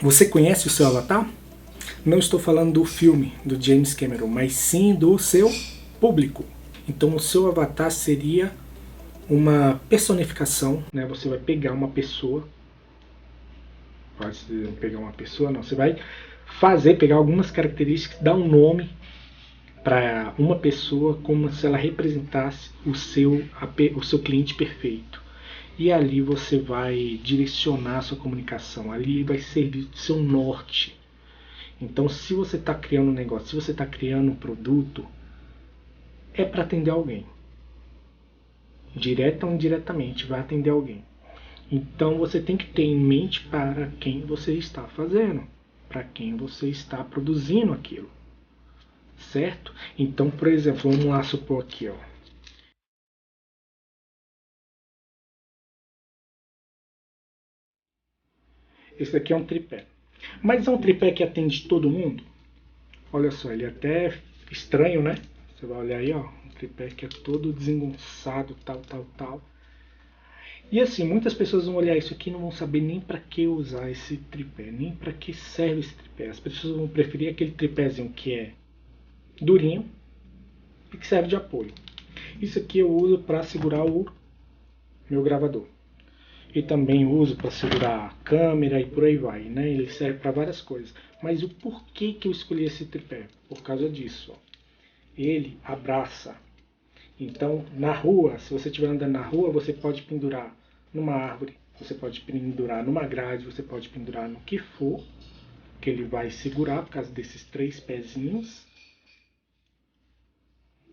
Você conhece o seu avatar? Não estou falando do filme do James Cameron, mas sim do seu público. Então o seu avatar seria uma personificação, né? Você vai pegar uma pessoa, pode pegar uma pessoa, não, você vai pegar algumas características, dar um nome para uma pessoa como se ela representasse o seu cliente perfeito. E ali você vai direcionar a sua comunicação, ali vai servir de seu norte. Então, se você está criando um negócio, se você está criando um produto, é para atender alguém. Direta ou indiretamente, vai atender alguém. Então, você tem que ter em mente para quem você está fazendo, para quem você está produzindo aquilo. Certo? Então, por exemplo, vamos lá supor aqui, ó. Esse aqui é um tripé. Mas é um tripé que atende todo mundo? Olha só, ele é até estranho, né? Você vai olhar aí, ó, um tripé que é todo desengonçado, tal. E assim, muitas pessoas vão olhar isso aqui e não vão saber nem para que usar esse tripé, nem para que serve esse tripé. As pessoas vão preferir aquele tripézinho que é durinho e que serve de apoio. Isso aqui eu uso para segurar o meu gravador. E também uso para segurar a câmera e por aí vai, né? Ele serve para várias coisas. Mas o porquê que eu escolhi esse tripé? Por causa disso, ó. Ele abraça. Então, na rua, se você estiver andando na rua, você pode pendurar numa árvore, você pode pendurar numa grade, você pode pendurar no que for, que ele vai segurar por causa desses 3 pezinhos.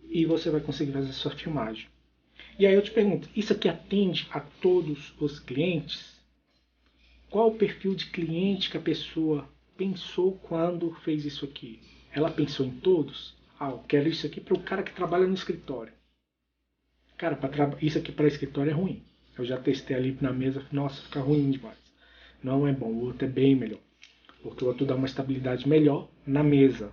E você vai conseguir fazer a sua filmagem. E aí eu te pergunto, isso aqui atende a todos os clientes? Qual o perfil de cliente que a pessoa pensou quando fez isso aqui? Ela pensou em todos? Ah, eu quero isso aqui para o cara que trabalha no escritório. Cara, isso aqui para escritório é ruim. Eu já testei ali na mesa, nossa, fica ruim demais. Não é bom, o outro é bem melhor. Porque o outro dá uma estabilidade melhor na mesa,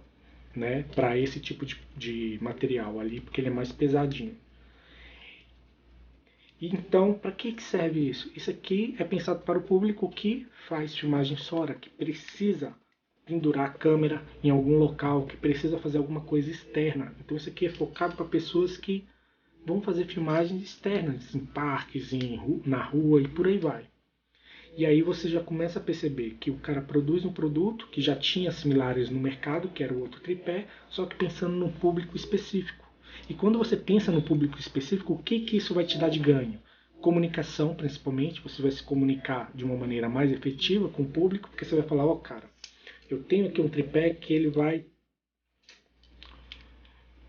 né? Para esse tipo de material ali, porque ele é mais pesadinho. Então, para que serve isso? Isso aqui é pensado para o público que faz filmagem sonora, que precisa pendurar a câmera em algum local, que precisa fazer alguma coisa externa. Então, isso aqui é focado para pessoas que vão fazer filmagens externas, em parques, na rua e por aí vai. E aí você já começa a perceber que o cara produz um produto que já tinha similares no mercado, que era o outro tripé, só que pensando num público específico. E quando você pensa no público específico, o que isso vai te dar de ganho? Comunicação, principalmente, você vai se comunicar de uma maneira mais efetiva com o público, porque você vai falar, ó, cara, eu tenho aqui um tripé que ele vai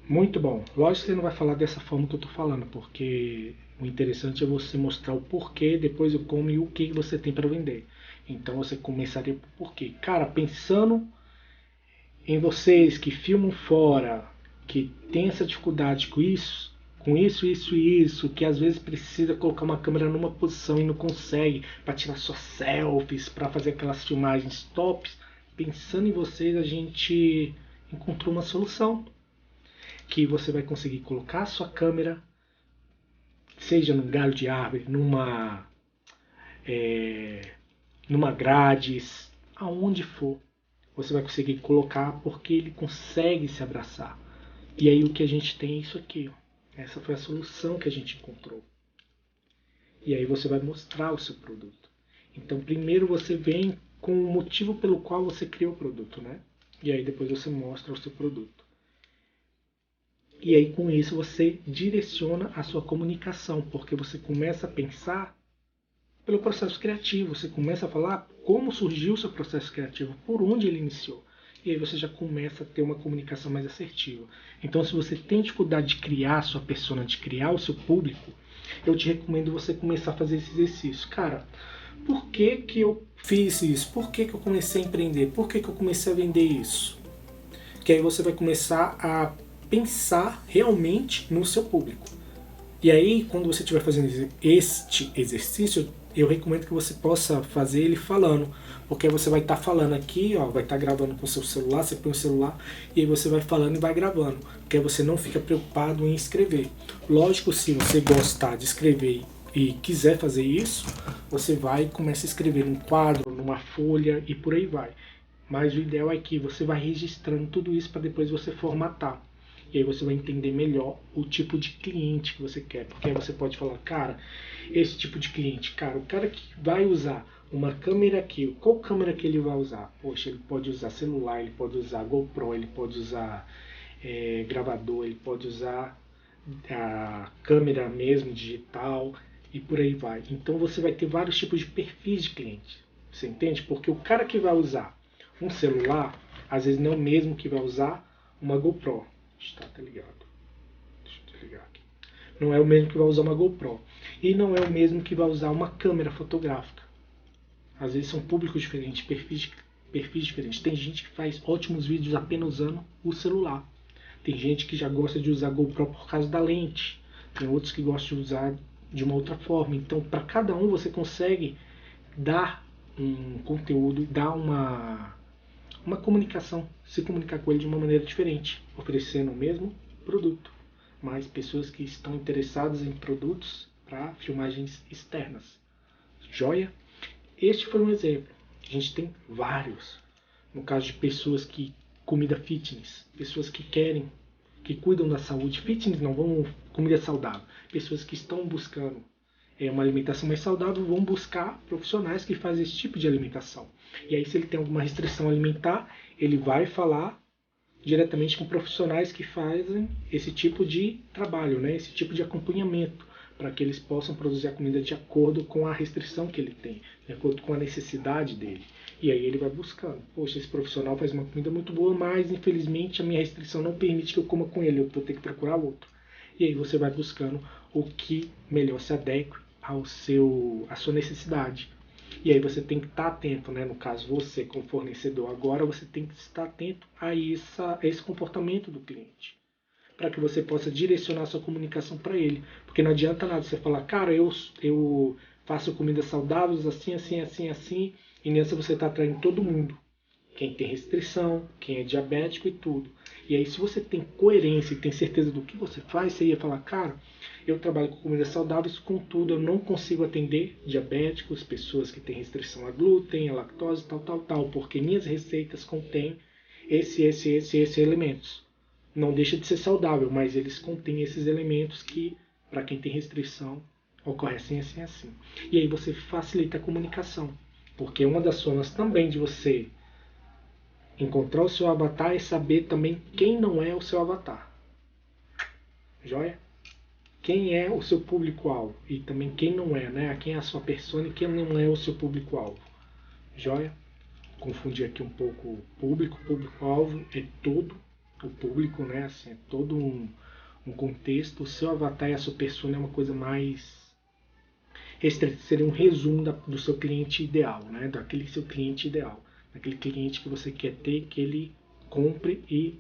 muito bom. Lógico que você não vai falar dessa forma que eu estou falando, porque o interessante é você mostrar o porquê, depois o como e o que você tem para vender. Então você começaria por porquê. Cara, pensando em vocês que filmam fora, que tem essa dificuldade com isso, que às vezes precisa colocar uma câmera numa posição e não consegue, para tirar suas selfies, para fazer aquelas filmagens tops, pensando em vocês, a gente encontrou uma solução que você vai conseguir colocar a sua câmera, seja num galho de árvore, numa grade, aonde for, você vai conseguir colocar porque ele consegue se abraçar. E aí o que a gente tem é isso aqui. Ó. Essa foi a solução que a gente encontrou. E aí você vai mostrar o seu produto. Então primeiro você vem com o motivo pelo qual você criou o produto, né? E aí depois você mostra o seu produto. E aí com isso você direciona a sua comunicação, porque você começa a pensar pelo processo criativo, você começa a falar como surgiu o seu processo criativo, por onde ele iniciou. E aí você já começa a ter uma comunicação mais assertiva. Então se você tem dificuldade de criar a sua persona, de criar o seu público, eu te recomendo você começar a fazer esse exercício. Cara, por que que eu fiz isso? Por que que eu comecei a empreender? Por que que eu comecei a vender isso? Que aí você vai começar a pensar realmente no seu público. E aí, quando você estiver fazendo este exercício, eu recomendo que você possa fazer ele falando, porque você vai estar falando aqui, ó, vai estar gravando com o seu celular, você põe o celular e aí você vai falando e vai gravando, porque aí você não fica preocupado em escrever. Lógico, se você gostar de escrever e quiser fazer isso, você vai e começa a escrever num quadro, uma folha e por aí vai. Mas o ideal é que você vai registrando tudo isso para depois você formatar. E aí você vai entender melhor o tipo de cliente que você quer. Porque aí você pode falar, cara, esse tipo de cliente, cara, o cara que vai usar uma câmera aqui, qual câmera que ele vai usar? Poxa, ele pode usar celular, ele pode usar GoPro, ele pode usar gravador, ele pode usar a câmera mesmo digital e por aí vai. Então você vai ter vários tipos de perfis de cliente. Você entende? Porque o cara que vai usar um celular, às vezes não é o mesmo que vai usar uma GoPro. Tá ligado? Deixa eu desligar aqui. Não é o mesmo que vai usar uma GoPro. E não é o mesmo que vai usar uma câmera fotográfica. Às vezes são públicos diferentes, perfis diferentes. Tem gente que faz ótimos vídeos apenas usando o celular. Tem gente que já gosta de usar GoPro por causa da lente. Tem outros que gostam de usar de uma outra forma. Então, para cada um, você consegue dar um conteúdo, dar uma comunicação, se comunicar com ele de uma maneira diferente, oferecendo o mesmo produto, mas pessoas que estão interessadas em produtos para filmagens externas. Joia? Este foi um exemplo. A gente tem vários. No caso de pessoas que comida fitness, pessoas que querem, que cuidam da saúde, fitness não, vamos comida saudável, pessoas que estão buscando uma alimentação mais saudável vão buscar profissionais que fazem esse tipo de alimentação. E aí, se ele tem alguma restrição alimentar, ele vai falar diretamente com profissionais que fazem esse tipo de trabalho, né? Esse tipo de acompanhamento, para que eles possam produzir a comida de acordo com a restrição que ele tem, de acordo com a necessidade dele. E aí ele vai buscando. Poxa, esse profissional faz uma comida muito boa, mas infelizmente a minha restrição não permite que eu coma com ele, eu vou ter que procurar outro. E aí você vai buscando o que melhor se adequa à sua necessidade. E aí você tem que estar atento, né? No caso, você como fornecedor agora, você tem que estar atento a esse comportamento do cliente, para que você possa direcionar sua comunicação para ele. Porque não adianta nada você falar, cara, eu faço comidas saudáveis assim, assim, assim, assim, e nessa você está atraindo todo mundo. Quem tem restrição, quem é diabético e tudo. E aí, se você tem coerência e tem certeza do que você faz, você ia falar, cara, eu trabalho com comidas saudáveis, contudo, eu não consigo atender diabéticos, pessoas que têm restrição a glúten, a lactose, tal, porque minhas receitas contêm esses elementos. Não deixa de ser saudável, mas eles contêm esses elementos que, para quem tem restrição, ocorre assim, assim, assim. E aí você facilita a comunicação, porque uma das formas também de você encontrar o seu avatar é saber também quem não é o seu avatar. Joia? Quem é o seu público-alvo e também quem não é, né? Quem é a sua persona e quem não é o seu público-alvo. Joia? Confundir aqui um pouco o público-alvo é todo o público, né? Assim, é todo um contexto. O seu avatar e a sua persona é uma coisa mais restrita, seria um resumo do seu cliente ideal, né? Daquele seu cliente ideal. Aquele cliente que você quer ter, que ele compre e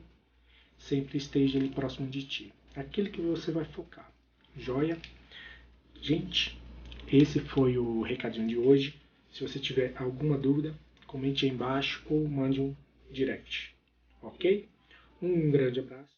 sempre esteja ali próximo de ti. Aquele que você vai focar. Joia? Gente, esse foi o recadinho de hoje. Se você tiver alguma dúvida, comente aí embaixo ou mande um direct. Ok? Um grande abraço.